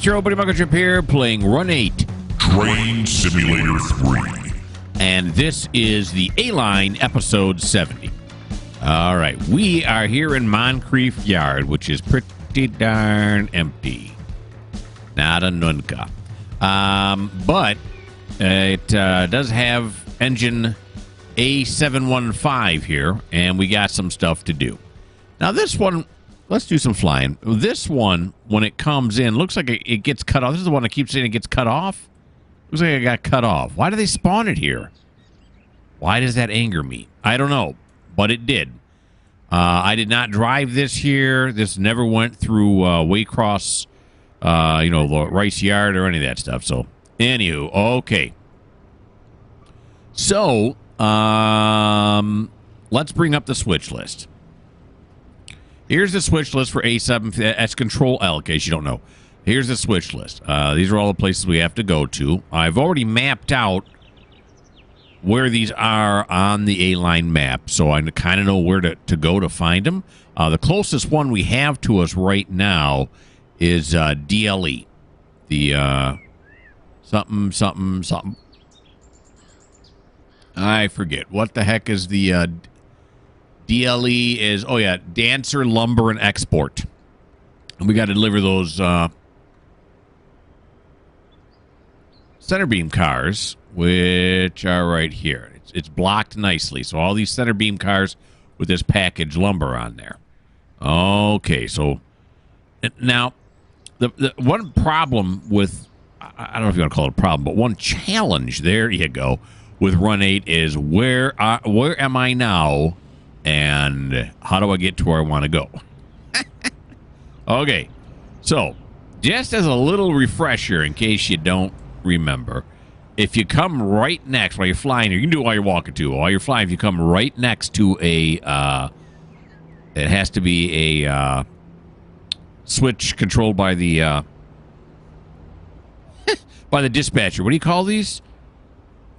it's your old buddy Mikerowchip here playing Run 8 Train Simulator 3. And this is the A-Line episode 70. All right, we are here in Moncrief Yard, which is pretty darn empty. Not a nunca. But it does have engine A715 here, and we got some stuff to do. Now this one, let's do some flying. This one, when it comes in, looks like it gets cut off. This is the one that keeps saying it gets cut off. Looks like it got cut off. Why do they spawn it here? Why does that anger me? I don't know, but it did. I did not drive this here. This never went through Waycross, the Rice Yard or any of that stuff. So, anywho, okay. So, let's bring up the switch list. Here's the switch list for A7. That's Control L, in case you don't know. Here's the switch list. These are all the places we have to go to. I've already mapped out where these are on the A-Line map, so I kind of know where to go to find them. The closest one we have to us right now is DLE. The something. I forget. What the heck is the DLE is? Oh, yeah, Dancer Lumber and Export. And we got to deliver those center beam cars, which are right here. It's blocked nicely. So all these center beam cars with this package lumber on there. Okay, so now the one problem with, I don't know if you want to call it a problem, but one challenge, there you go, with Run 8 is where am I now and how do I get to where I want to go? Okay, so just as a little refresher in case you don't remember, if you come right next while you're flying, you can do it while you're walking too. While you're flying, if you come right next to it has to be a switch controlled by the by the dispatcher. What do you call these?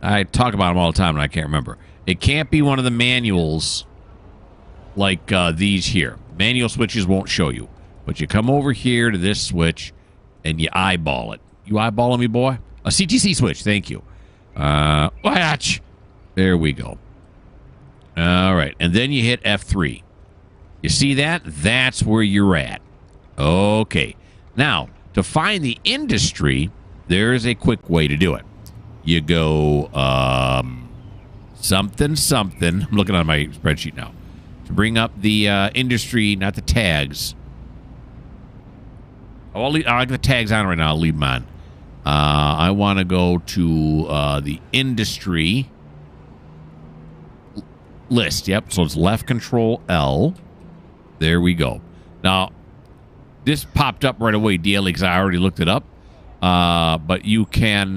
I talk about them all the time and I can't remember. It can't be one of the manuals like these here. Manual switches won't show you. But you come over here to this switch and you eyeball it. You eyeballing me, boy? A CTC switch, thank you. Watch. There we go. All right, and then you hit F3. You see that? That's where you're at. Okay. Now, to find the industry, there is a quick way to do it. You go something. I'm looking on my spreadsheet now. To bring up the industry, not the tags. I like the tags on right now. I'll leave them on. I want to go to the industry list. Yep. So it's left Control L. There we go. Now, this popped up right away, DLE, because I already looked it up. But you can,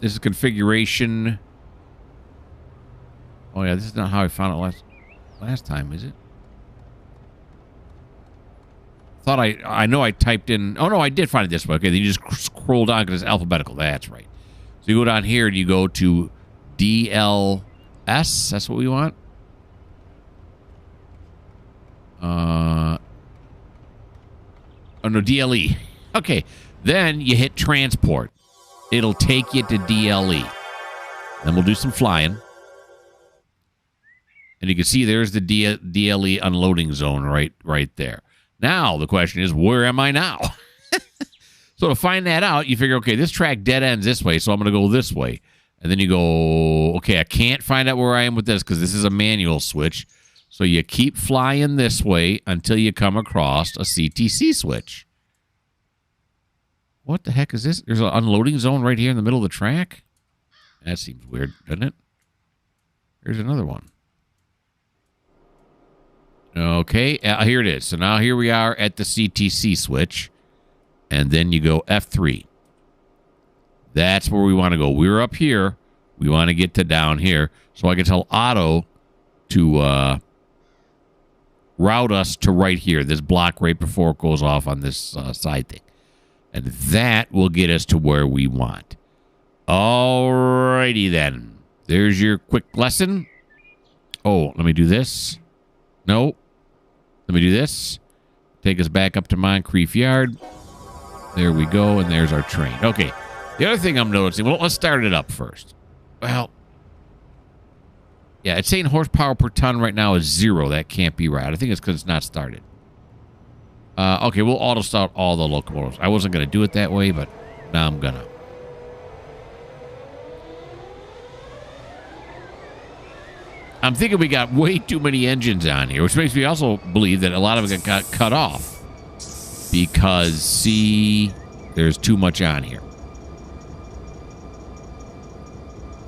this is configuration. Oh, yeah, this is not how I found it last time, is it? Thought I know I typed in. Oh no, I did find it this way. Okay, then you just scroll down because it's alphabetical. That's right. So you go down here and you go to DLS. That's what we want. Oh no, DLE. Okay, then you hit transport. It'll take you to DLE. Then we'll do some flying. And you can see there's the DLE unloading zone right there. Now, the question is, where am I now? So to find that out, you figure, okay, this track dead ends this way, so I'm going to go this way. And then you go, okay, I can't find out where I am with this because this is a manual switch. So you keep flying this way until you come across a CTC switch. What the heck is this? There's an unloading zone right here in the middle of the track? That seems weird, doesn't it? Here's another one. Okay, here it is. So now here we are at the CTC switch. And then you go F3. That's where we want to go. We're up here. We want to get to down here. So I can tell Auto to route us to right here. This block right before it goes off on this side thing. And that will get us to where we want. Alrighty then. There's your quick lesson. Oh, let me do this. No. Let me do this. Take us back up to Moncrief Yard. There we go, and there's our train. Okay, the other thing I'm noticing, well, let's start it up first. Well, yeah, it's saying horsepower per ton right now is 0. That can't be right. I think it's because it's not started. Okay, we'll auto start all the locomotives. I wasn't going to do it that way, but now I'm going to. I'm thinking we got way too many engines on here, which makes me also believe that a lot of it got cut off. Because, see, there's too much on here.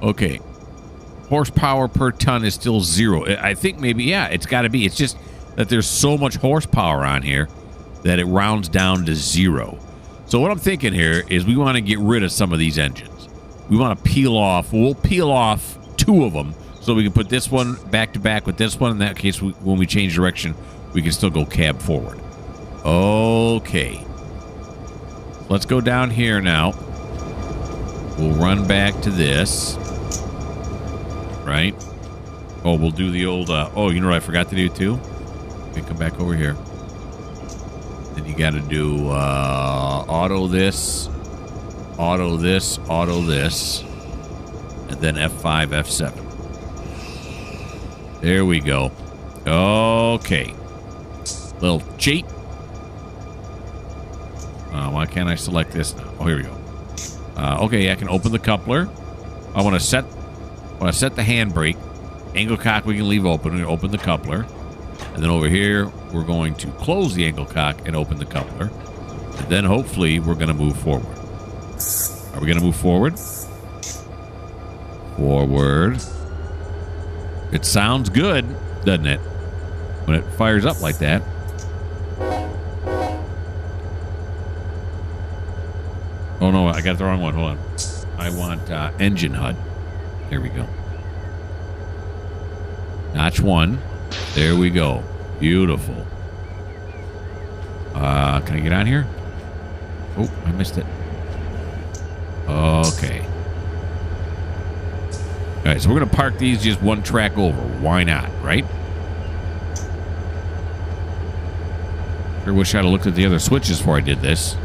Okay. Horsepower per ton is still 0. I think maybe, yeah, it's got to be. It's just that there's so much horsepower on here that it rounds down to 0. So what I'm thinking here is we want to get rid of some of these engines. We want to peel off. We'll peel off 2 of them so we can put this one back to back with this one. In that case, when we change direction, we can still go cab forward. Okay. Let's go down here now. We'll run back to this. Right? Oh, we'll do the old... oh, you know what I forgot to do, too? Okay, come back over here. Then you got to do auto this, auto this, auto this, and then F5, F7. There we go. Okay. Little cheat. Why can't I select this now? Oh, here we go. Okay, I can open the coupler. I want to set the handbrake. Angle cock we can leave open. We're going to open the coupler. And then over here, we're going to close the angle cock and open the coupler. And then hopefully we're going to move forward. Are we going to move forward? Forward. It sounds good, doesn't it? When it fires up like that. Oh, no, I got the wrong one. Hold on. I want engine HUD. There we go. Notch 1. There we go. Beautiful. Can I get on here? Oh, I missed it. Okay. All right, so we're going to park these just one track over. Why not, right? Sure wish I'd have looked at the other switches before I did this.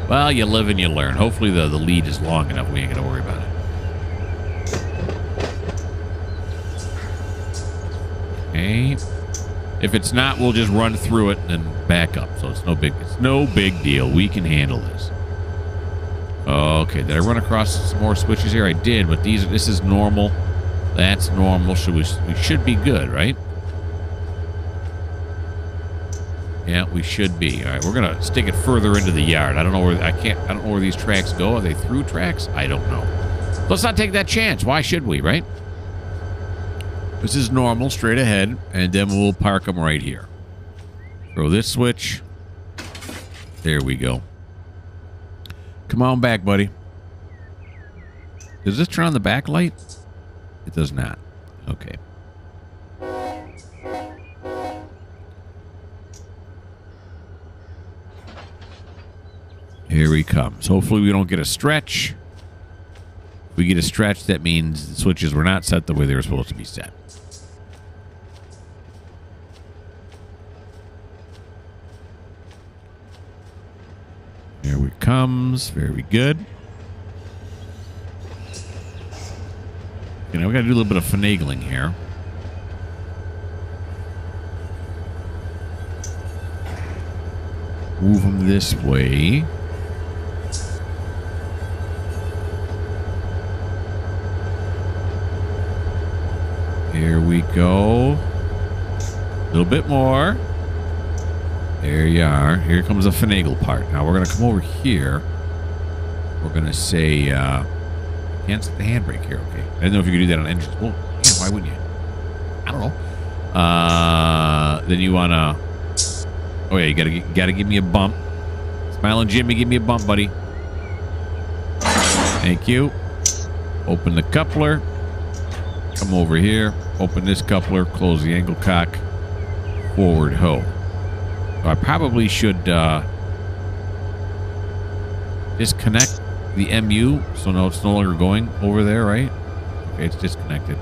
Well, you live and you learn. Hopefully the lead is long enough. We ain't going to worry about it. Okay. If it's not, we'll just run through it and then back up. So it's no big deal. We can handle this. Okay, did I run across some more switches here? I did, but this is normal. That's normal. So we should be good, right? Yeah, we should be. All right, we're gonna stick it further into the yard. I don't know where these tracks go. Are they through tracks? I don't know. Let's not take that chance. Why should we, right? This is normal, straight ahead, and then we'll park them right here. Throw this switch. There we go. Come on back, buddy. Does this turn on the backlight? It does not. Okay. Here he comes. Hopefully we don't get a stretch. If we get a stretch, that means the switches were not set the way they were supposed to be set. Here he comes. Very good. You know, we got to do a little bit of finagling here. Move them this way. Here we go. A little bit more. There you are. Here comes the finagle part. Now we're going to come over here. We're going to say, can't set the handbrake here. Okay. I didn't know if you could do that on engines. Well, yeah, why wouldn't you? I don't know. Then you want to, oh yeah, you gotta give me a bump. Smiling Jimmy, give me a bump, buddy. Thank you. Open the coupler. Come over here. Open this coupler. Close the angle cock. Forward hoe. So I probably should disconnect the MU so no, it's no longer going over there, right? Okay, it's disconnected.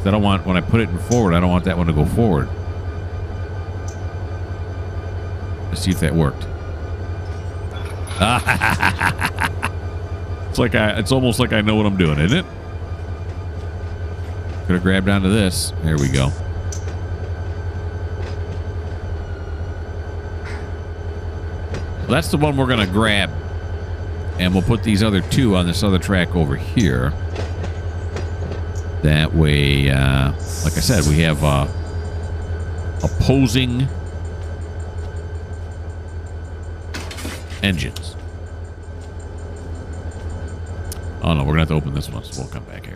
I don't want, when I put it in forward, I don't want that one to go forward. Let's see if that worked. It's almost like I know what I'm doing, isn't it? Could have grabbed onto this. There we go. So that's the one we're going to grab. And we'll put these other two on this other track over here. That way, like I said, we have opposing engines. Oh, no, we're going to have to open this one, so we'll come back here.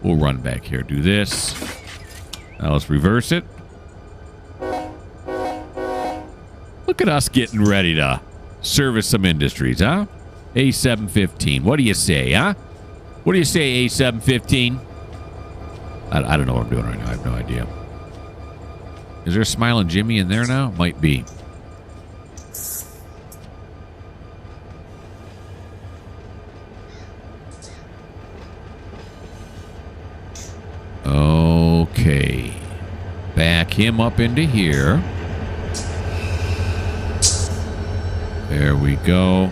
We'll run back here. Do this. Now let's reverse it. Look at us getting ready to service some industries, huh? A715. What do you say, huh? What do you say, A715? I don't know what I'm doing right now. I have no idea. Is there a Smiling Jimmy in there now? Might be. Okay. Back him up into here. There we go.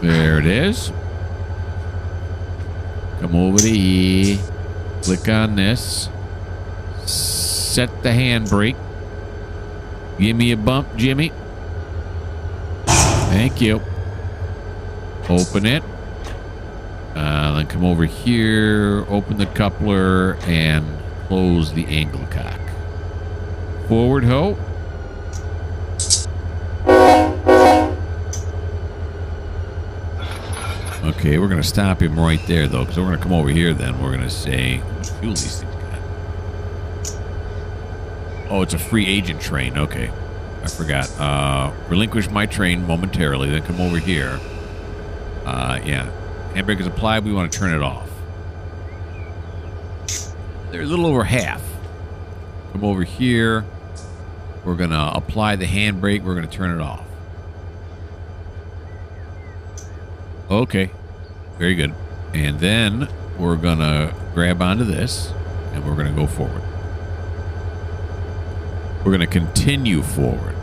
There it is. Come over to here. Click on this. Set the handbrake. Give me a bump, Jimmy. Thank you. Open it. Then come over here, open the coupler, and close the angle cock. Forward hoe. Okay, we're going to stop him right there, though, because we're going to come over here then. We're going to say, how much fuel these things got? Oh, it's a free agent train. Okay. I forgot. Relinquish my train momentarily, then come over here. Yeah. Handbrake is applied. We want to turn it off. They're a little over half. Come over here. We're going to apply the handbrake. We're going to turn it off. Okay. Very good. And then we're going to grab onto this, and we're going to go forward. We're going to continue forward.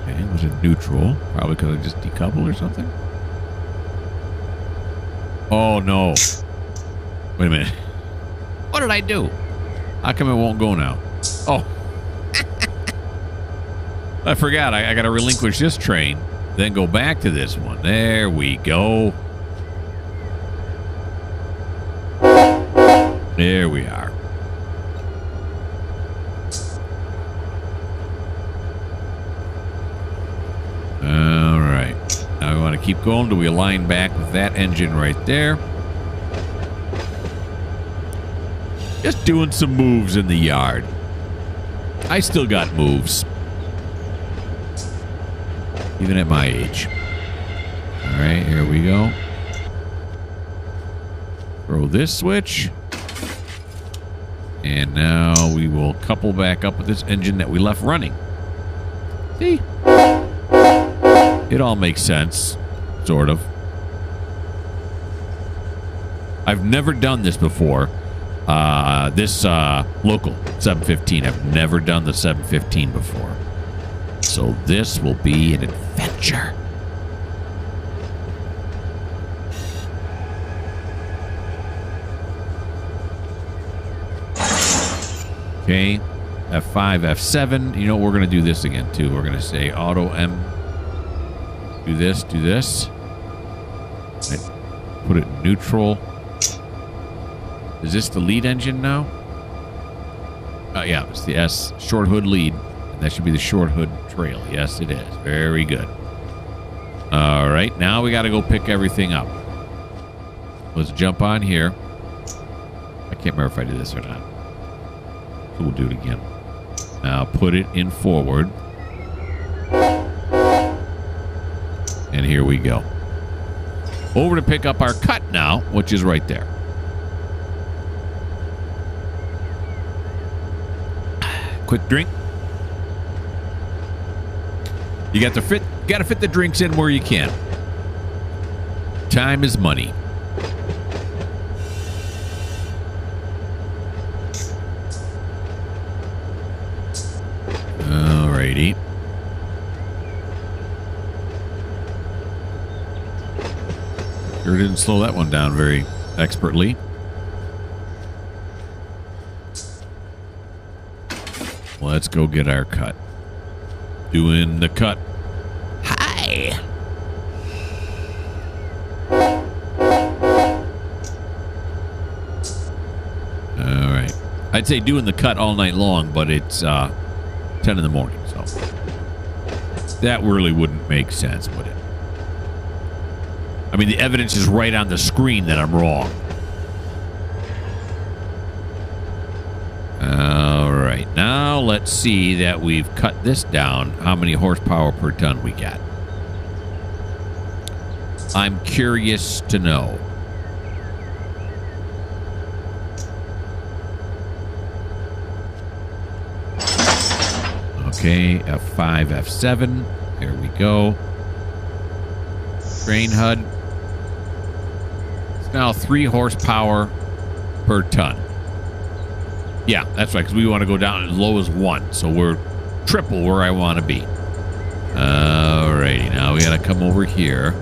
Okay, was it neutral? Probably because I just decoupled or something. Oh, no. Wait a minute. What did I do? How come it won't go now? Oh. I forgot. I got to relinquish this train, then go back to this one. There we go. There we are. All right. Now we want to keep going. Do we align back with that engine right there? Just doing some moves in the yard. I still got moves. Even at my age. All right, here we go. Throw this switch. And now we will couple back up with this engine that we left running. See? It all makes sense. Sort of. I've never done this before. This local 715. I've never done the 715 before. So this will be an adventure. Okay. F5, F7. You know, we're going to do this again, too. We're going to say auto M. Do this, do this. Right. Put it neutral. Is this the lead engine now? Yeah, it's the S short hood lead. That should be the short hood trail. Yes, it is. Very good. All right. Now we got to go pick everything up. Let's jump on here. I can't remember if I did this or not. So we'll do it again. Now put it in forward. And here we go. Over to pick up our cut now, which is right there. Quick drink. You got the Got to fit the drinks in where you can. Time is money. Alrighty. Sure didn't slow that one down very expertly. Let's go get our cut. Doing the cut. Hi. All right. I'd say doing the cut all night long, but it's 10 in the morning, so that really wouldn't make sense, would it? I mean, the evidence is right on the screen that I'm wrong. All right. Now let's see that we've cut this down. How many horsepower per ton we got? I'm curious to know. Okay, F5, F7. There we go. Train HUD. It's now 3 horsepower per ton. Yeah, that's right, because we want to go down as low as 1. So we're triple where I want to be. Alrighty, now we got to come over here.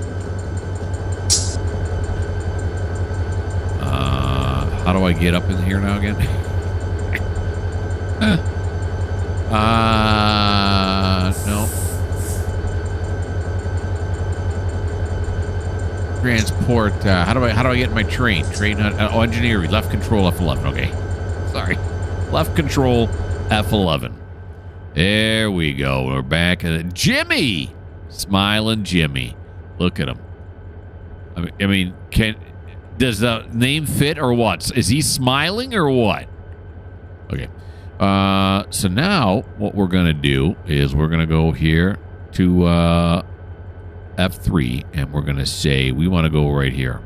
How do I get up in here now again? No. Transport. How do I get my train? Train. Oh, engineering. Left control F11. Okay. Sorry. Left control F11. There we go. We're back. Jimmy, smiling Jimmy. Look at him. I mean, does the name fit or what? Is he smiling or what? Okay. So now what we're going to do is we're going to go here to F3 and we're going to say we want to go right here.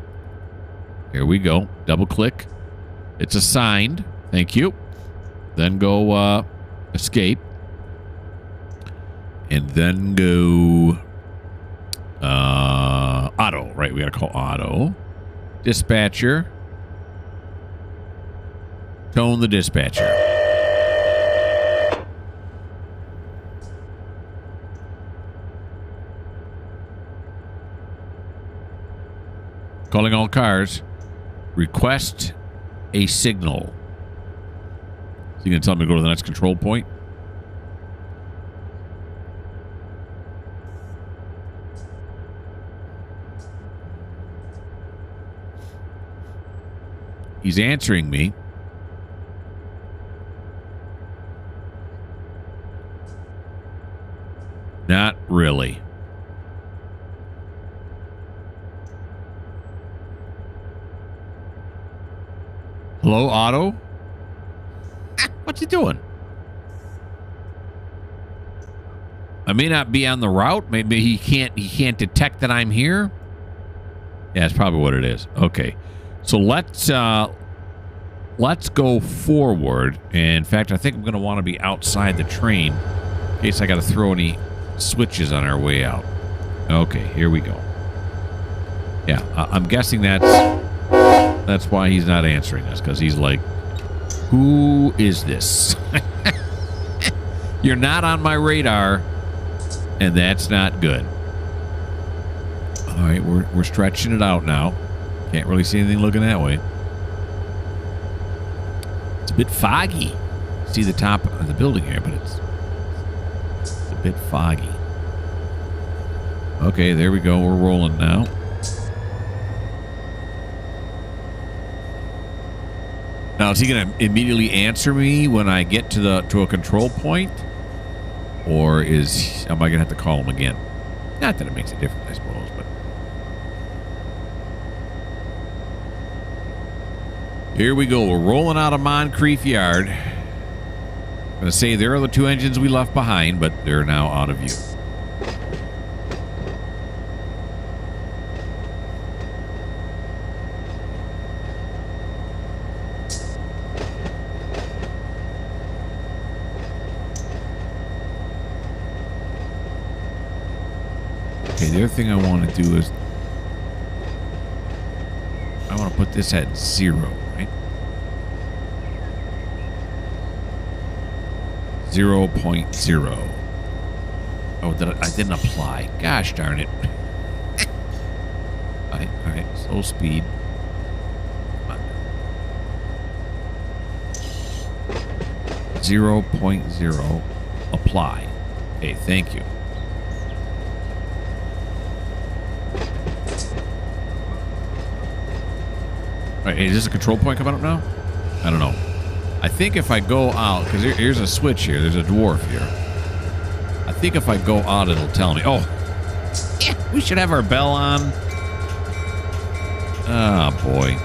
Here we go. Double click. It's assigned. Thank you. Then go escape. And then go auto. Right, we got to call auto. Dispatcher. Tone the dispatcher. Calling all cars. Request a signal. So you going to tell me to go to the next control point? He's answering me. Not really. Hello, Otto? What you doing? I may not be on the route. Maybe he can't detect that I'm here. Yeah, that's probably what it is. Okay. So let's go forward. And in fact, I think I'm going to want to be outside the train in case I got to throw any switches on our way out. Okay, here we go. Yeah, I'm guessing that's why he's not answering us, because he's like, who is this? You're not on my radar, and that's not good. All right, we're stretching it out now. Can't really see anything looking that way. It's a bit foggy. See the top of the building here, but it's a bit foggy. Okay, there we go. We're rolling now. Now, is he going to immediately answer me when I get to a control point? Or am I going to have to call him again? Not that it makes a difference, I suppose, but... Here we go. We're rolling out of Moncrief Yard. I'm going to say there are the 2 engines we left behind, but they're now out of view. the other thing I want to do is I want to put this at 0, right? 0.0. Oh, I didn't apply. Gosh darn it. All right. Slow speed. Come on. 0.0. Apply. Okay, thank you. All right, is this a control point coming up now? I don't know. I think if I go out, because here's a switch here. There's a dwarf here. I think if I go out, it'll tell me. Oh, yeah, we should have our bell on. Oh, boy.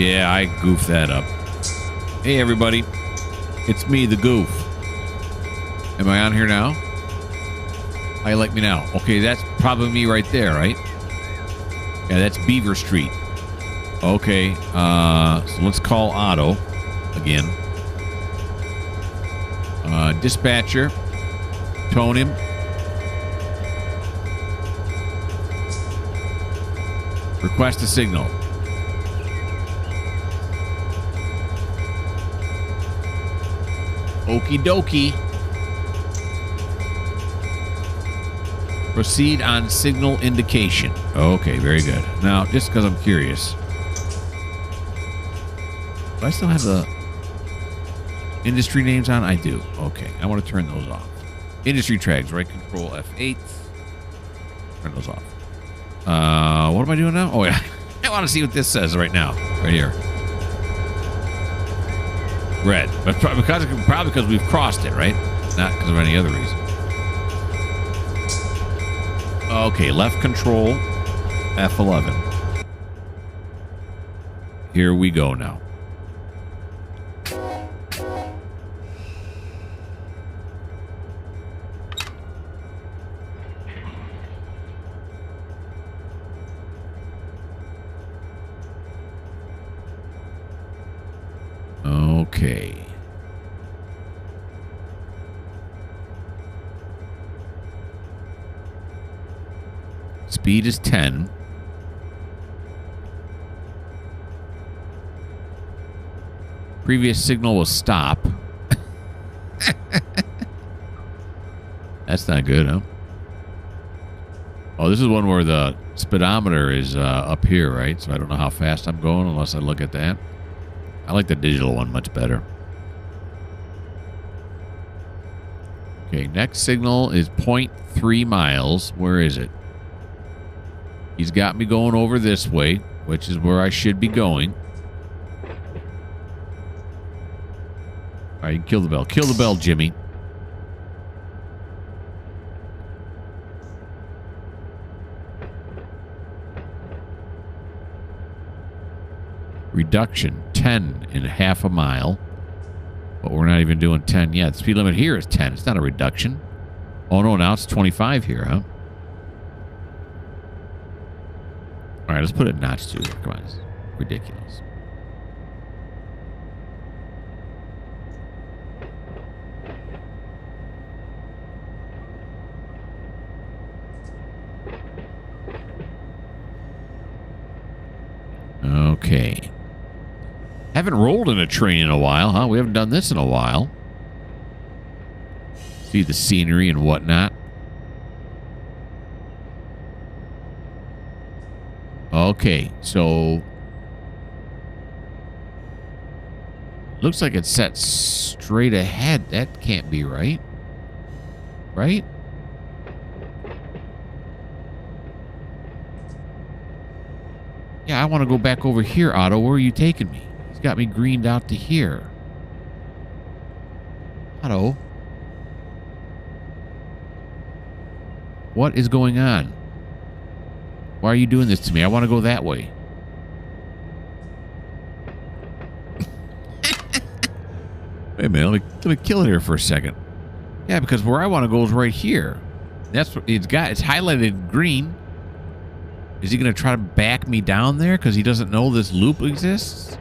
Yeah, I goofed that up. Hey, everybody. It's me, the goof. Am I on here now? How you like me now? Okay, that's probably me right there, right? Yeah, that's Beaver Street. Okay, so let's call Otto again. Dispatcher. Tone him. Request a signal. Okie dokie. Proceed on signal indication. Okay, very good. Now, just because I'm curious. Do I still have the industry names on? I do. Okay, I want to turn those off. Industry tags, right? Control F8. Turn those off. What am I doing now? Oh, yeah. I want to see what this says right now. Right here. Red. But probably because we've crossed it, right? Not because of any other reason. Okay, left control, F11. Here we go now. Okay. Speed is 10. Previous signal was stop. That's not good, huh? Oh, this is one where the speedometer is up here, right? So I don't know how fast I'm going unless I look at that. I like the digital one much better. Okay, next signal is 0.3 miles. Where is it? He's got me going over this way, which is where I should be going. All right, kill the bell. Kill the bell, Jimmy. Reduction, 10 in half a mile. But we're not even doing 10 yet. The speed limit here is 10. It's not a reduction. Oh, no, now it's 25 here, huh? All right, let's put it notch 2. Come on, it's ridiculous. Okay. Haven't rolled in a train in a while, huh? We haven't done this in a while. See the scenery and whatnot. Okay, so looks like it's set straight ahead. That can't be right. Right? Yeah, I want to go back over here, Otto. Where are you taking me? He's got me greened out to here. Otto. What is going on? Why are you doing this to me? I want to go that way. Wait a minute. Let me kill it here for a second. Yeah, because where I want to go is right here. That's what it's got. It's highlighted green. Is he going to try to back me down there because he doesn't know this loop exists?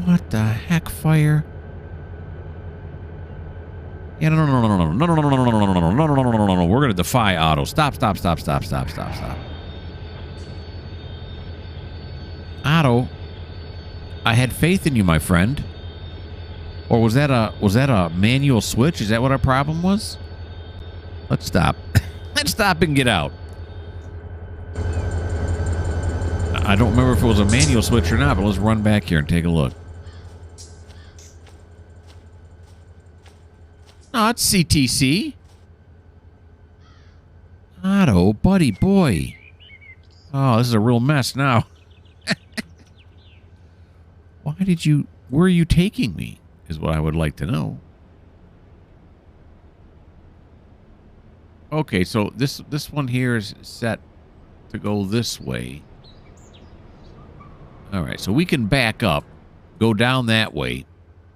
What the heck, fire? Yeah, no, no, no, no, no, no, no, no, no, no, no, no, no, no, no, no, no, no. We're gonna defy Otto. Stop, stop, stop, stop, stop, stop, stop. Otto, I had faith in you, my friend. Or was that a manual switch? Is that what our problem was? Let's stop. Let's stop and get out. I don't remember if it was a manual switch or not, but let's run back here and take a look. Oh, it's CTC. Otto, buddy boy. Oh, this is a real mess now. Where are you taking me? Is what I would like to know. Okay, so this one here is set to go this way. All right, so we can back up, go down that way,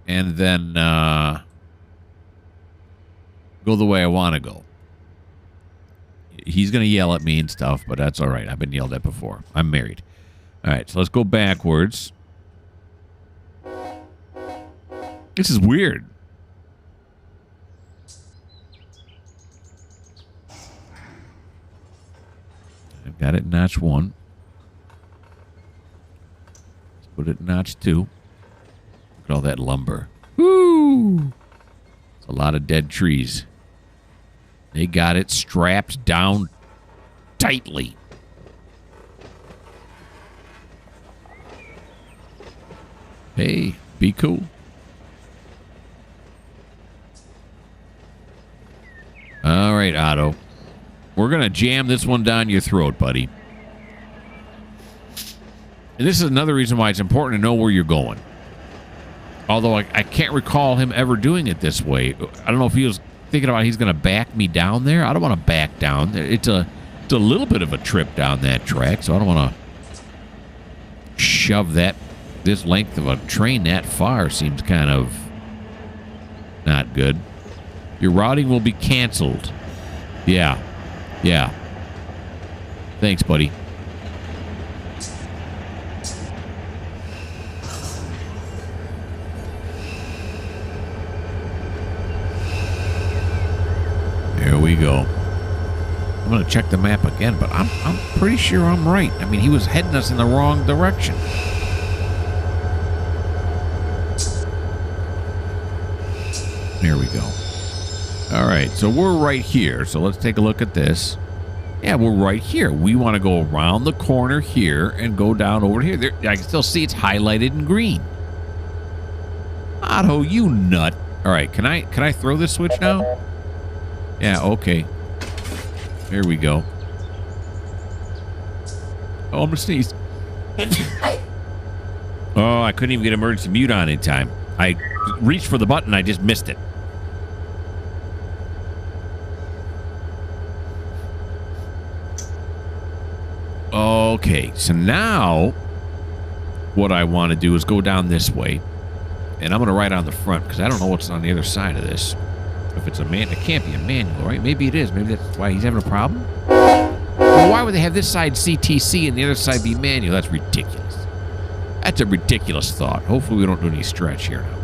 and then go the way I want to go. He's going to yell at me and stuff, but that's all right. I've been yelled at before. I'm married. All right, so let's go backwards. This is weird. I've got it in notch 1. Let's put it in notch 2. Look at all that lumber. Woo! It's a lot of dead trees. They got it strapped down tightly. Hey, be cool. All right, Otto. We're going to jam this one down your throat, buddy. And this is another reason why it's important to know where you're going. Although I can't recall him ever doing it this way. I don't know if he was thinking about he's going to back me down there. I don't want to back down. It's a little bit of a trip down that track, so I don't want to shove this length of a train that far. Seems kind of not good. Your routing will be canceled. Yeah. Yeah. Thanks, buddy. There we go. I'm going to check the map again, but I'm pretty sure I'm right. I mean, he was heading us in the wrong direction. There we go. All right, so we're right here. So let's take a look at this. Yeah, we're right here. We want to go around the corner here and go down over here. There, I can still see it's highlighted in green. Otto, you nut. All right, can I throw this switch now? Yeah, okay. There we go. Oh, I'm gonna sneeze. Oh, I couldn't even get emergency mute on in time. I reached for the button, I just missed it. Okay, so now what I want to do is go down this way, and I'm going to ride on the front because I don't know what's on the other side of this. If it's a man, it can't be a manual, right? Maybe it is. Maybe that's why he's having a problem. Well, why would they have this side CTC and the other side be manual? That's ridiculous. That's a ridiculous thought. Hopefully we don't do any stretch here now.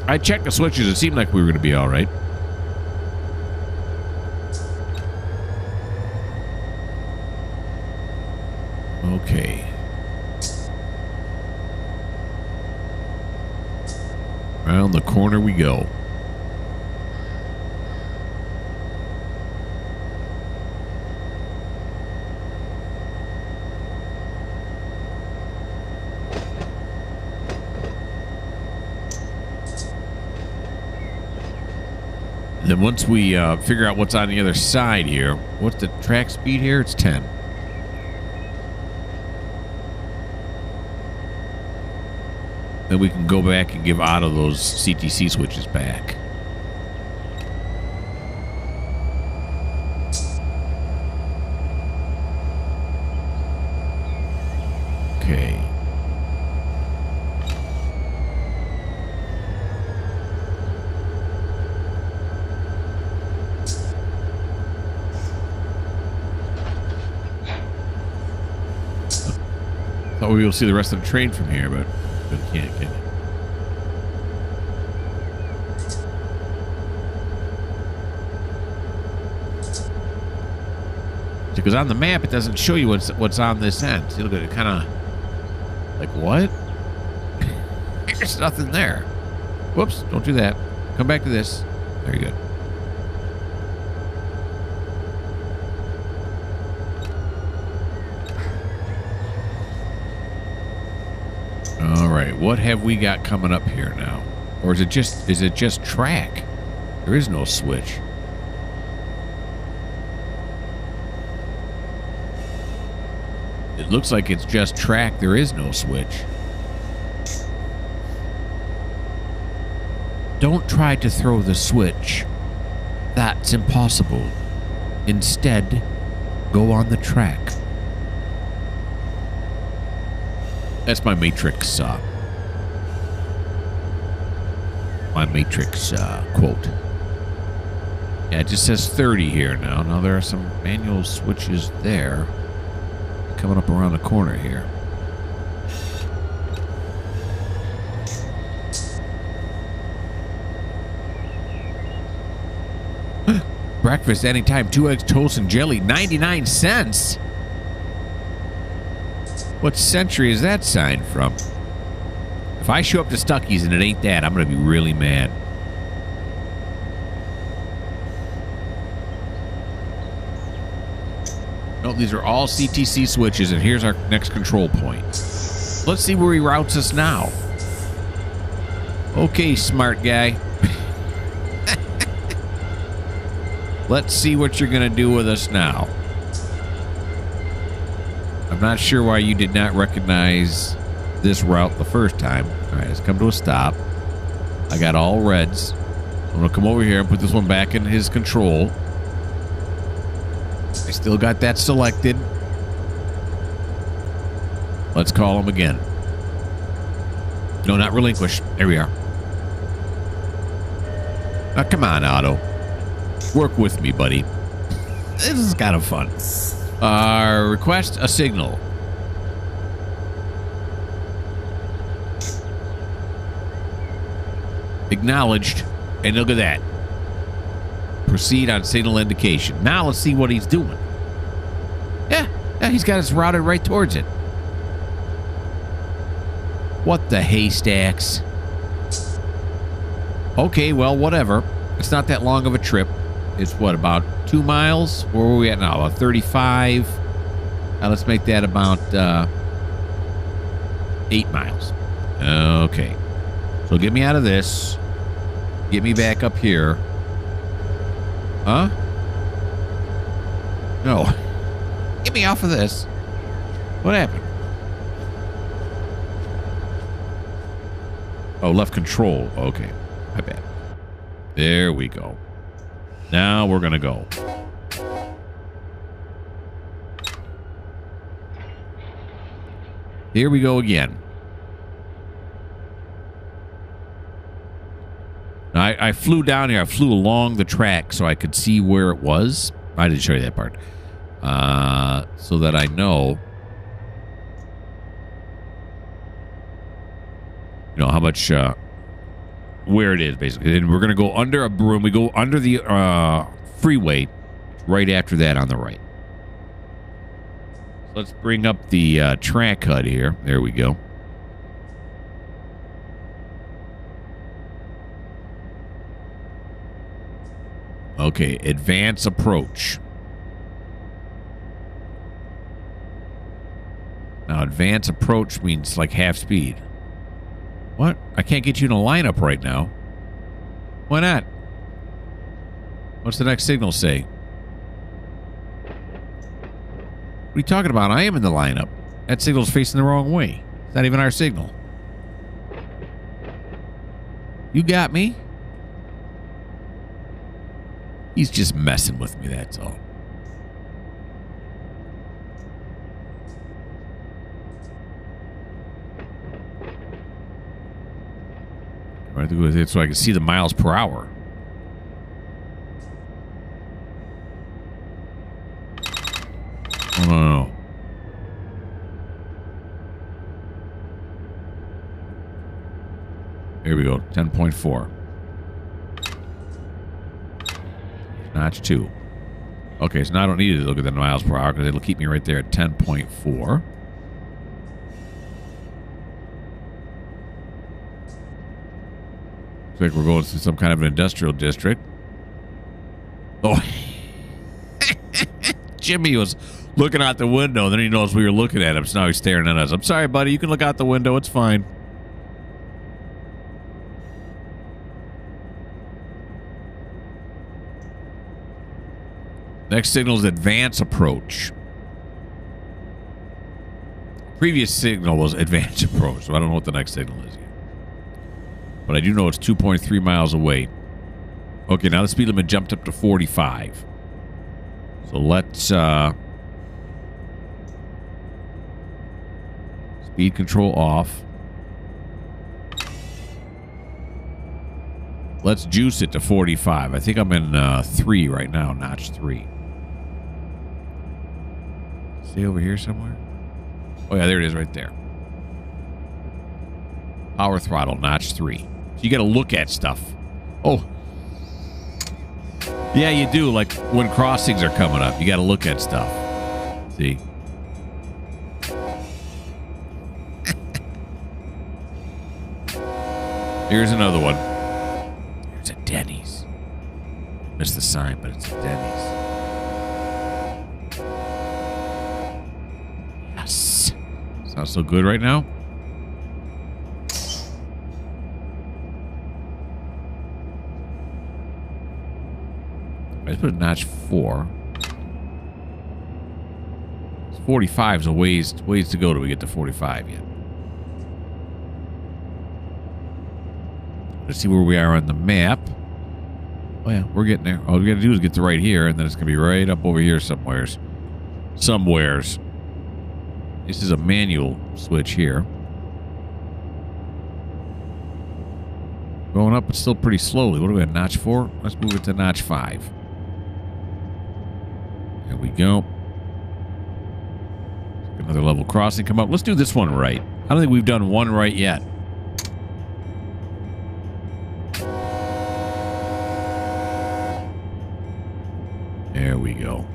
I checked the switches. It seemed like we were going to be all right. Okay. Around the corner we go. Then once we figure out what's on the other side here, what's the track speed here? It's 10. Then we can go back and give Otto those CTC switches back. Okay. Thought we would see the rest of the train from here, but you can't, can you? Because on the map, it doesn't show you what's on this end. See, look at it, kind of like, what? There's nothing there. Whoops, don't do that. Come back to this. Very good. All right, what have we got coming up here now? Or is it just track? There is no switch. It looks like it's just track. There is no switch. Don't try to throw the switch. That's impossible. Instead, go on the track. That's my Matrix quote. Yeah, it just says 30 here now. Now there are some manual switches there. Coming up around the corner here. Breakfast anytime, 2 eggs, toast, and jelly, 99 cents. What century is that sign from? If I show up to Stuckey's and it ain't that, I'm going to be really mad. No, these are all CTC switches, and here's our next control point. Let's see where he routes us now. Okay, smart guy. Let's see what you're going to do with us now. I'm not sure why you did not recognize this route the first time. All right, let's come to a stop. I got all reds. I'm going to come over here and put this one back in his control. I still got that selected. Let's call him again. No, not relinquish. There we are. Now, come on, Otto. Work with me, buddy. This is kind of fun. Request a signal. Acknowledged. And look at that. Proceed on signal indication. Now let's see what he's doing. Yeah, he's got us routed right towards it. What the haystacks? Okay, well, whatever. It's not that long of a trip. It's what, about 2 miles? Where are we at now? About 35. Now let's make that about 8 miles. Okay. So get me out of this. Get me back up here. Huh? No. Get me off of this. What happened? Oh, left control. Okay. My bad. There we go. Now we're going to go. Here we go again. I flew down here. I flew along the track so I could see where it was. I didn't show you that part. So that I know, you know, how much, where it is, basically. And we're going to go under a broom. We go under the freeway right after that on the right. Let's bring up the track HUD here. There we go. Okay, advance approach. Now, advance approach means like half speed. What? I can't get you in a lineup right now. Why not? What's the next signal say? What are you talking about? I am in the lineup. That signal's facing the wrong way. It's not even our signal. You got me? He's just messing with me, that's all. Right to go with it so I can see the miles per hour. Oh, no. Here we go, 10.4. Notch 2. Okay, so now I don't need to look at the miles per hour because it'll keep me right there at 10.4. Looks like we're going through some kind of an industrial district. Oh, Jimmy was looking out the window, then he knows we were looking at him, so now he's staring at us. I'm sorry, buddy. You can look out the window. It's fine. Next signal is advance approach. Previous signal was advance approach, so I don't know what the next signal is yet. But I do know it's 2.3 miles away. Okay, now the speed limit jumped up to 45. So let's speed control off. Let's juice it to 45. I think I'm in 3 right now, notch 3. See over here somewhere? Oh yeah, there it is right there. Power throttle, notch 3. So you got to look at stuff. Oh. Yeah, you do. Like when crossings are coming up, you got to look at stuff. See? Here's another one. It's a Denny's. Missed the sign, but it's a Denny's. Yes. It's not so good right now. Let's put a notch 4. 45 is a ways to go till we get to 45 yet. Let's see where we are on the map. Oh yeah, we're getting there. All we gotta do is get to right here, and then it's gonna be right up over here somewheres. Somewheres. This is a manual switch here. Going up, but still pretty slowly. What do we have, notch 4? Let's move it to notch 5. There we go. Another level crossing come up. Let's do this one right. I don't think we've done one right yet. There we go.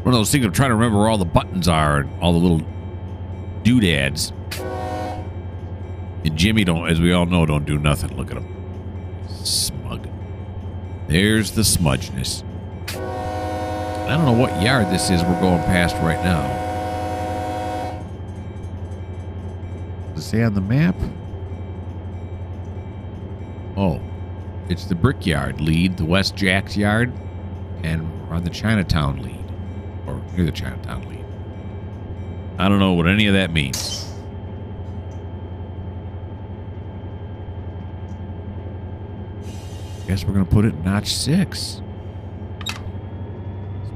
One of those things I'm trying to remember where all the buttons are and all the little doodads. And Jimmy don't, as we all know, don't do nothing. Look at him. Smug. There's the smudgeness. I don't know what yard this is we're going past right now. Does it say on the map? Oh, it's the Brickyard lead, the West Jack's yard, and we're on the Chinatown lead. Or near the Chinatown lead. I don't know what any of that means. Guess we're going to put it in notch 6.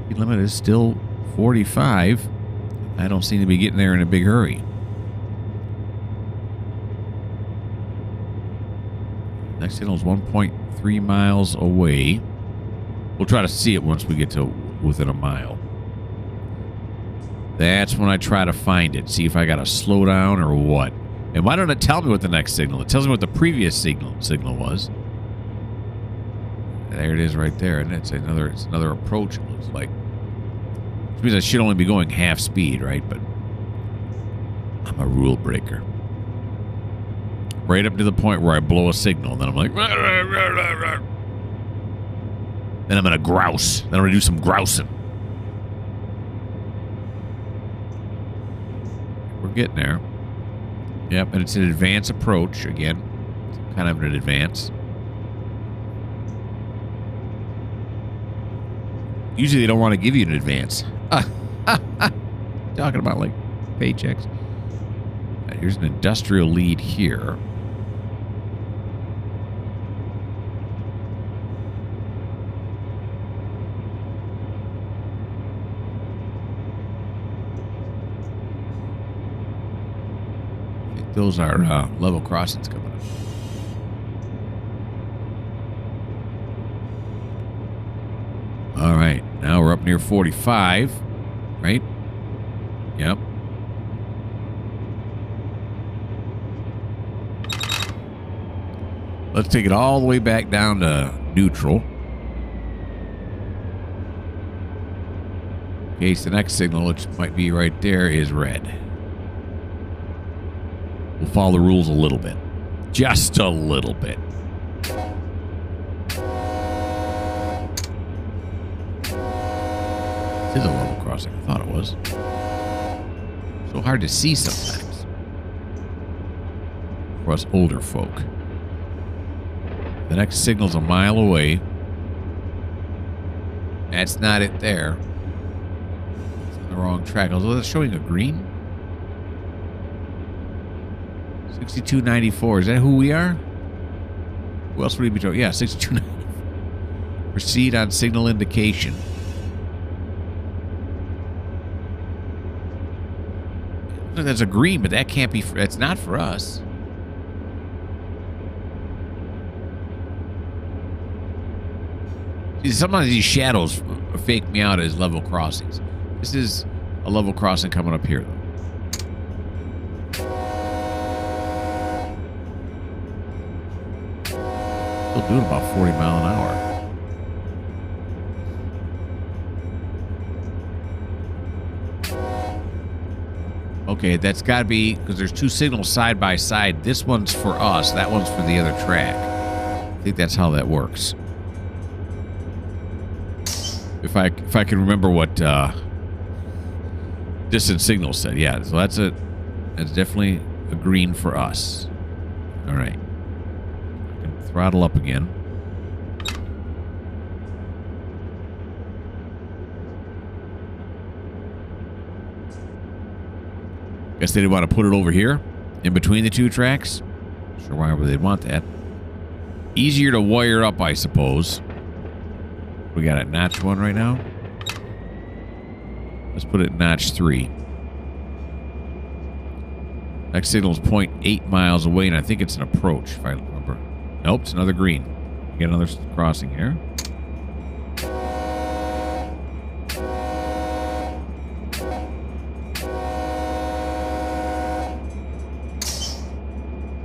Speed limit is still 45. I don't seem to be getting there in a big hurry. Next signal is 1.3 miles away. We'll try to see it once we get to within a mile. That's when I try to find it. See if I got to slow down or what. And why don't it tell me what the next signal? It tells me what the previous signal was. There it is right there. And it's another approach, it looks like. Which means I should only be going half speed, right? But I'm a rule breaker. Right up to the point where I blow a signal. And then I'm like... Rah, rah, rah, rah, rah. Then I'm going to grouse. Then I'm going to do some grousing. We're getting there. Yep, and it's an advance approach again. It's kind of an advance. Usually they don't want to give you an advance. Talking about like paychecks. Here's an industrial lead here. I think those are level crossings coming up. All right, now we're up near 45, right? Yep. Let's take it all the way back down to neutral. In case the next signal, which might be right there, is red. We'll follow the rules a little bit. Just a little bit. This is a level crossing. I thought it was. So hard to see sometimes. For us older folk. The next signal's a mile away. That's not it there. It's on the wrong track. Although that's showing a green. 6294. Is that who we are? Who else would he be showing? Yeah, 6294. Proceed on signal indication. That's a green, but that can't be. That's not for us. See, sometimes these shadows fake me out as level crossings. This is a level crossing coming up here, though. Still doing about 40 mile an hour. Okay, that's got to be because there's two signals side by side. This one's for us. That one's for the other track. I think that's how that works. If I can remember what distance signal said, yeah. So that's it. That's definitely a green for us. All right. I can throttle up again. Guess they didn't want to put it over here in between the two tracks. Sure, why would they want that? Easier to wire up, I suppose. We got at notch 1 right now. Let's put it in notch 3. Next signal is 0.8 miles away, and I think it's an approach, if I remember. Nope, it's another green. We get another crossing here.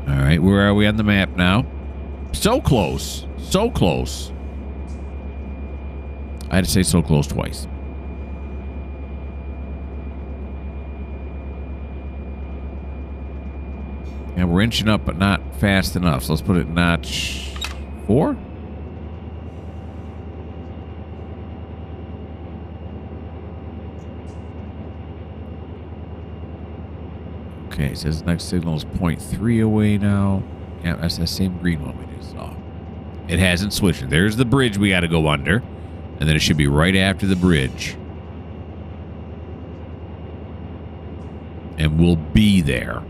All right, where are we on the map now? So close. So close. I had to say so close twice. And we're inching up, but not fast enough. So let's put it notch 4. Okay, it says next signal is 0.3 away now. Yeah, that's the same green one we just saw. It hasn't switched. There's the bridge we got to go under. And then it should be right after the bridge. And we'll be there.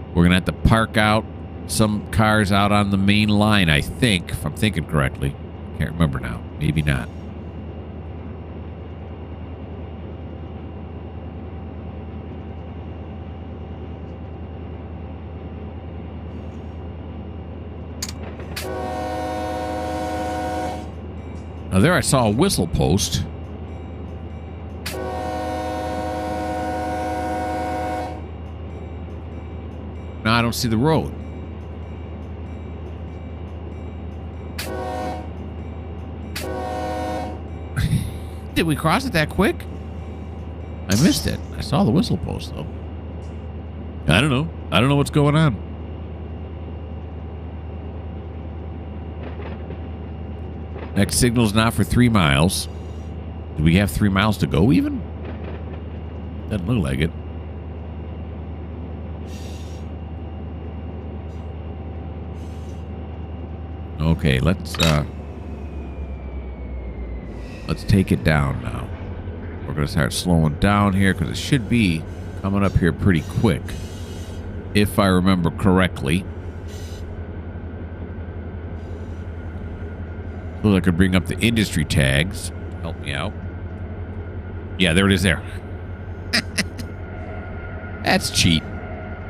We're going to have to park out some cars out on the main line, I think, if I'm thinking correctly. Can't remember now. Maybe not. Now there I saw a whistle post. Now I don't see the road. Did we cross it that quick? I missed it. I saw the whistle post though. I don't know. I don't know what's going on. Next signal's not for 3 miles. Do we have 3 miles to go even? Doesn't look like it. Okay, let's take it down now. We're going to start slowing down here because it should be coming up here pretty quick. If I remember correctly. So I could bring up the industry tags. Help me out. Yeah, there it is there. That's cheat.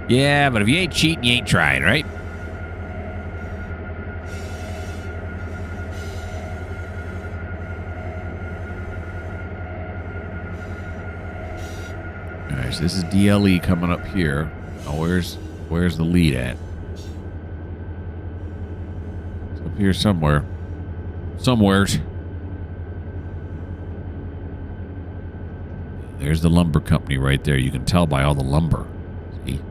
Yeah, but if you ain't cheating, you ain't trying, right? All right, so this is DLE coming up here. Now, where's the lead at? Up here somewhere. Somewheres. There's the lumber company right there. You can tell by all the lumber. See?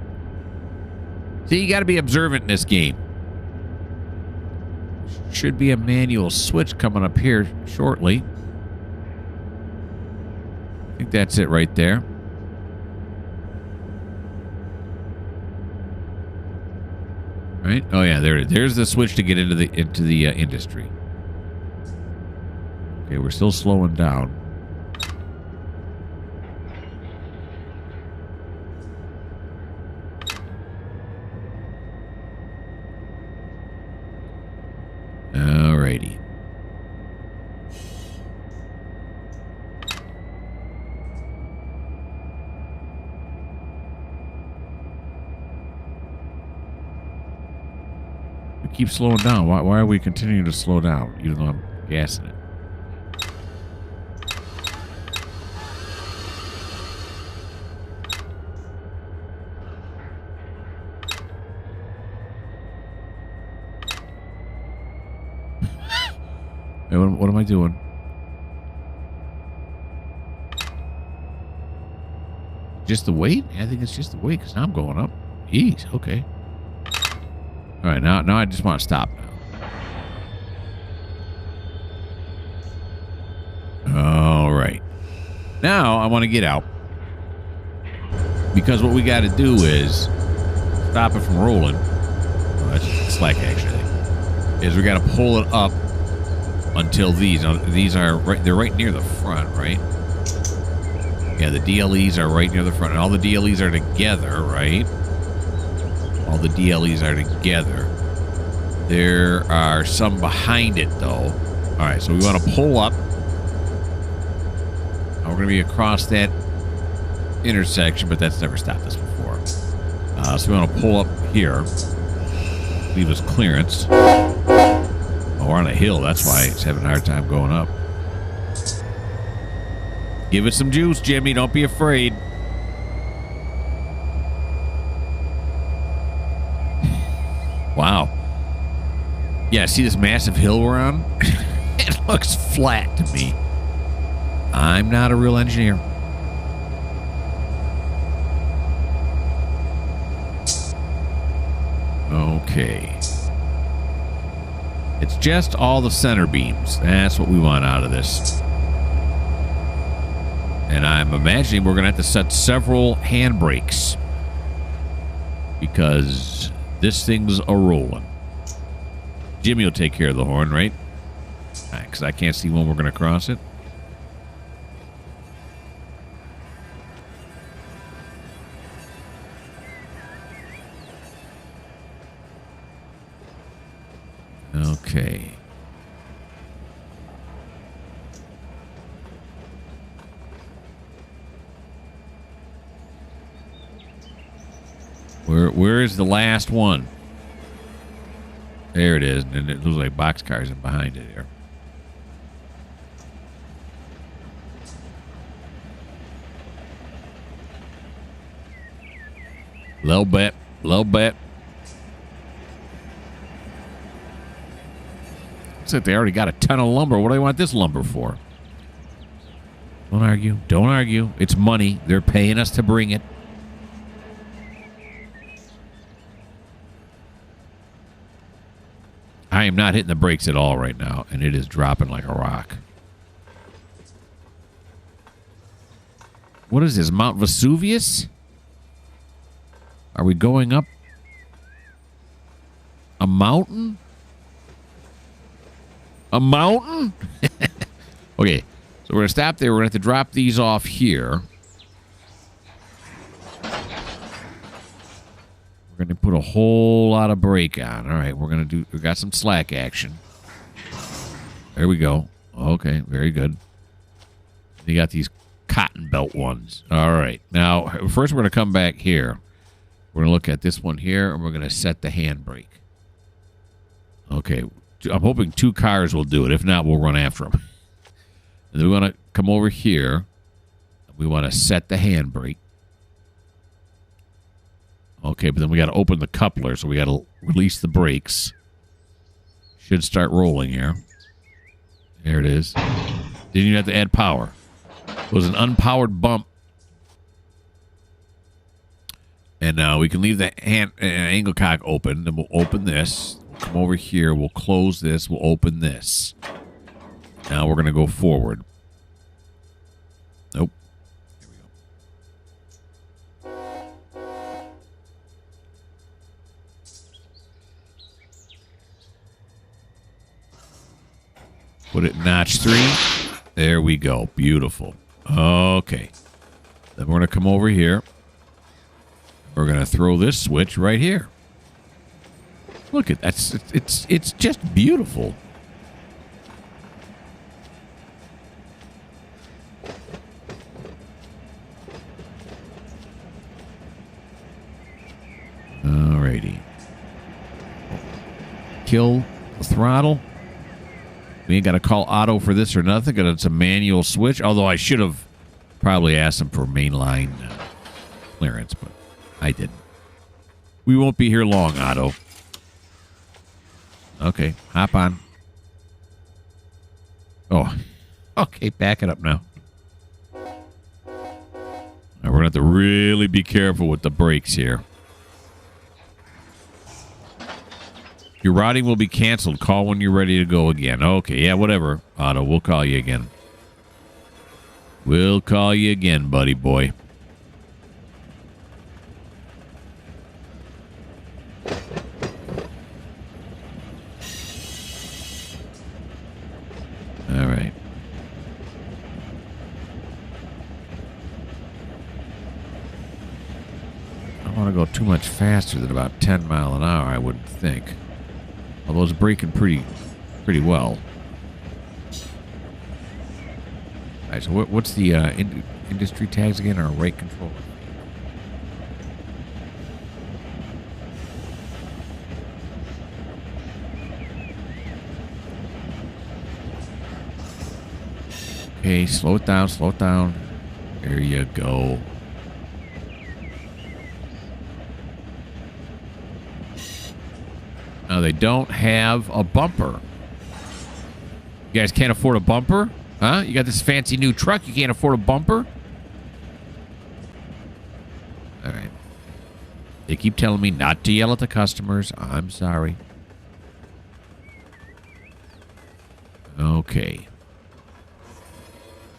See, you got to be observant in this game. Should be a manual switch coming up here shortly. I think that's it right there. Right? Oh yeah, there it is. There's the switch to get into the industry. Okay, we're still slowing down. Alrighty. We keep slowing down. Why are we continuing to slow down, even though I'm gassing it? Hey, what am I doing? Just the weight? I think it's just the weight because I'm going up. Jeez, okay. All right, now I just want to stop now. All right. Now I want to get out because what we got to do is stop it from rolling. Oh, that's slack actually. Is we got to pull it up until these are right. They're right near the front, right? Yeah, the DLEs are right near the front, and all the DLEs are together, right? All the DLEs are together. There are some behind it, though. All right, so we want to pull up. We're going to be across that intersection, but that's never stopped us before. So we want to pull up here. Leave us clearance. Oh, we're on a hill. That's why it's having a hard time going up. Give it some juice, Jimmy. Don't be afraid. Wow. Yeah, see this massive hill we're on? It looks flat to me. I'm not a real engineer. Okay. It's just all the center beams. That's what we want out of this. And I'm imagining we're going to have to set several handbrakes because this thing's a-rolling. Jimmy will take care of the horn, right? Because I can't see when we're going to cross it. Okay. Where is the last one? There it is, and it looks like boxcars in behind it here. Little bit. Looks like they already got a ton of lumber. What do they want this lumber for? Don't argue. Don't argue. It's money. They're paying us to bring it. I am not hitting the brakes at all right now, and it is dropping like a rock. What is this, Mount Vesuvius? Are we going up a mountain? A mountain? Okay, so we're going to stop there. We're going to have to drop these off here. We're going to put a whole lot of brake on. All right, we got some slack action. There we go. Okay, very good. You got these cotton belt ones. All right. Now, first we're going to come back here. We're going to look at this one here, and we're going to set the handbrake. Okay. I'm hoping 2 cars will do it. If not, we'll run after them. And then we want to come over here. We want to set the handbrake. Okay, but then we got to open the coupler, so we got to release the brakes. Should start rolling here. There it is. Didn't even have to add power. It was an unpowered bump. And now we can leave the angle cock open. Then we'll open this. We'll come over here. We'll close this. We'll open this. Now we're going to go forward. Nope. Here we go. Put it in notch 3. There we go. Beautiful. Okay. Then we're going to come over here. We're going to throw this switch right here. Look at that. It's just beautiful. Alrighty. Kill the throttle. We ain't got to call auto for this or nothing because it's a manual switch. Although I should have probably asked them for mainline clearance, but I didn't. We won't be here long, Otto. Okay, hop on. Oh, okay, back it up now. Now we're going to have to really be careful with the brakes here. Your routing will be canceled. Call when you're ready to go again. Okay, yeah, whatever, Otto. We'll call you again. We'll call you again, buddy boy. All right. I don't want to go too much faster than about 10 mile an hour, I wouldn't think. Although it's braking pretty well. All right, so what's the industry tags again? Our rate controller. Okay, slow it down, slow it down. There you go. Now, they don't have a bumper. You guys can't afford a bumper? Huh? You got this fancy new truck, you can't afford a bumper? All right. They keep telling me not to yell at the customers. I'm sorry. Okay.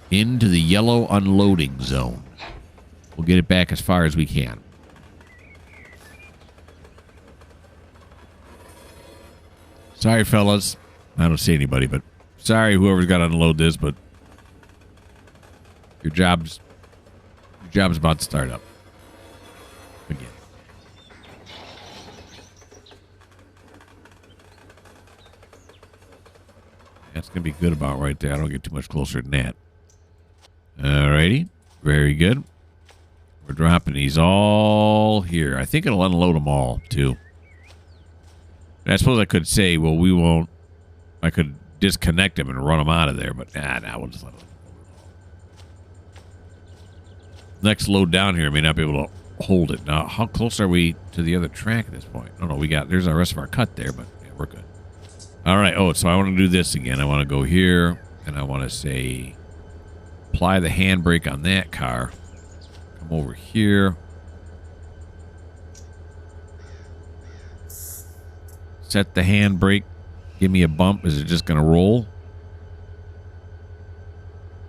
Into the yellow unloading zone. We'll get it back as far as we can. Sorry, fellas. I don't see anybody, but sorry, whoever's got to unload this, but your job's about to start up again. That's going to be good about right there. I don't get too much closer than that. Alrighty. Very good. We're dropping these all here. I think it'll unload them all, too. And I suppose I could say, well, we won't. I could disconnect them and run them out of there, but nah, we'll just let them. Next load down here may not be able to hold it. Now, how close are we to the other track at this point? I don't know. There's the rest of our cut there, but yeah, we're good. All right. Oh, so I want to do this again. I want to go here, and I want to say, apply the handbrake on that car. Come over here. Set the handbrake. Give me a bump. Is it just going to roll?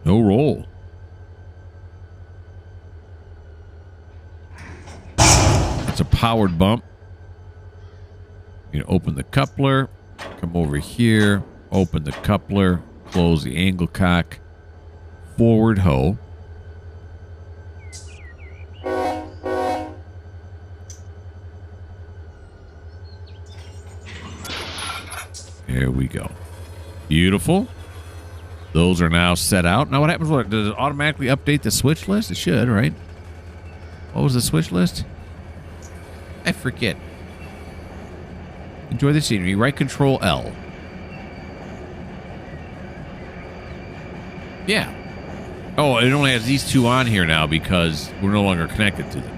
No roll. It's a powered bump. You open the coupler. Come over here. Open the coupler. Close the angle cock. Forward hoe. There we go. Beautiful. Those are now set out. Now what happens? Does it automatically update the switch list? It should, right? What was the switch list? I forget. Enjoy the scenery. Right control L. Yeah. Oh, it only has these two on here now because we're no longer connected to them.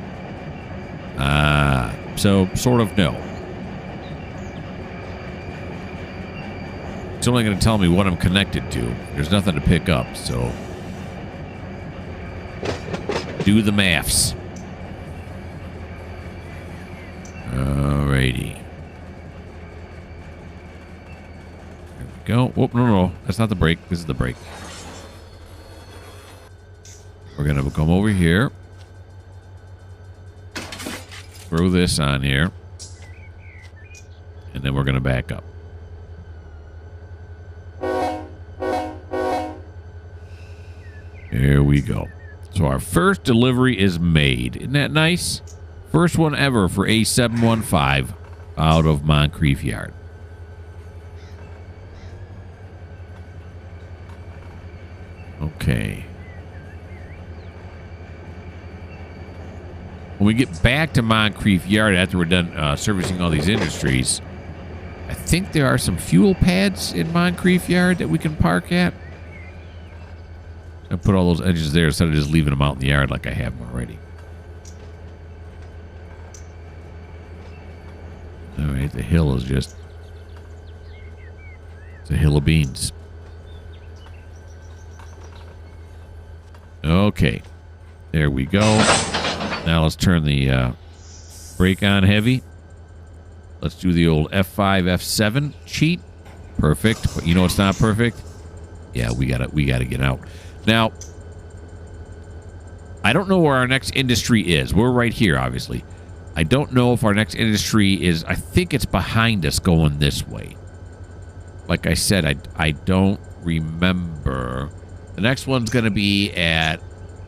So sort of no. It's only going to tell me what I'm connected to. There's nothing to pick up, so do the maths. Alrighty. There we go. Whoop, no. That's not the brake. This is the brake. We're going to come over here. Throw this on here. And then we're going to back up. There we go. So our first delivery is made. Isn't that nice? First one ever for A715 out of Moncrief Yard. Okay. When we get back to Moncrief Yard after we're done servicing all these industries, I think there are some fuel pads in Moncrief Yard that we can park at. I put all those edges there instead of just leaving them out in the yard like I have them already. All right, the hill is just... it's a hill of beans. Okay. There we go. Now let's turn the brake on heavy. Let's do the old F5, F7 cheat. Perfect. But you know it's not perfect? Yeah, we gotta get out. Now, I don't know where our next industry is. We're right here, obviously. I don't know if our next industry is... I think it's behind us going this way. Like I said, I don't remember. The next one's going to be at...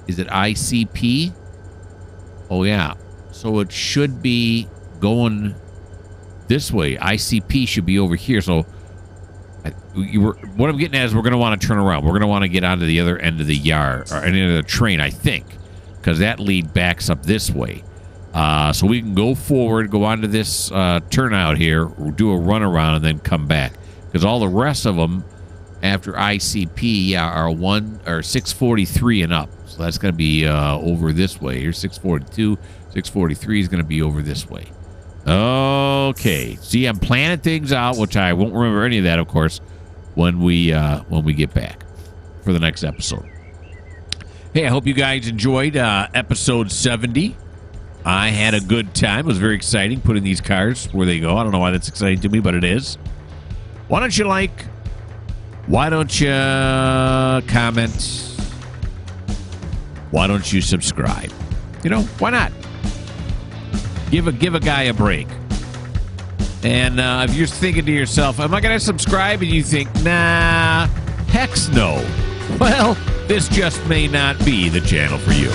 is it ICP? Oh, yeah. So it should be going this way. ICP should be over here. So... what I'm getting at is we're going to want to turn around. We're going to want to get onto the other end of the yard, or end of the train, I think, because that lead backs up this way. So we can go forward, go onto this turnout here, do a run around, and then come back. Because all the rest of them after ICP are 643 and up. So that's going to be over this way. Here's 642. 643 is going to be over this way. Okay. See, I'm planning things out, which I won't remember any of that, of course, when we get back for the next episode. Hey, I hope you guys enjoyed episode 70. I had a good time. It was very exciting putting these cars where they go. I don't know why that's exciting to me, but it is. Why don't you like? Why don't you comment? Why don't you subscribe? You know, why not? Give a guy a break. And if you're thinking to yourself, am I going to subscribe? And you think, nah, hex no. Well, this just may not be the channel for you.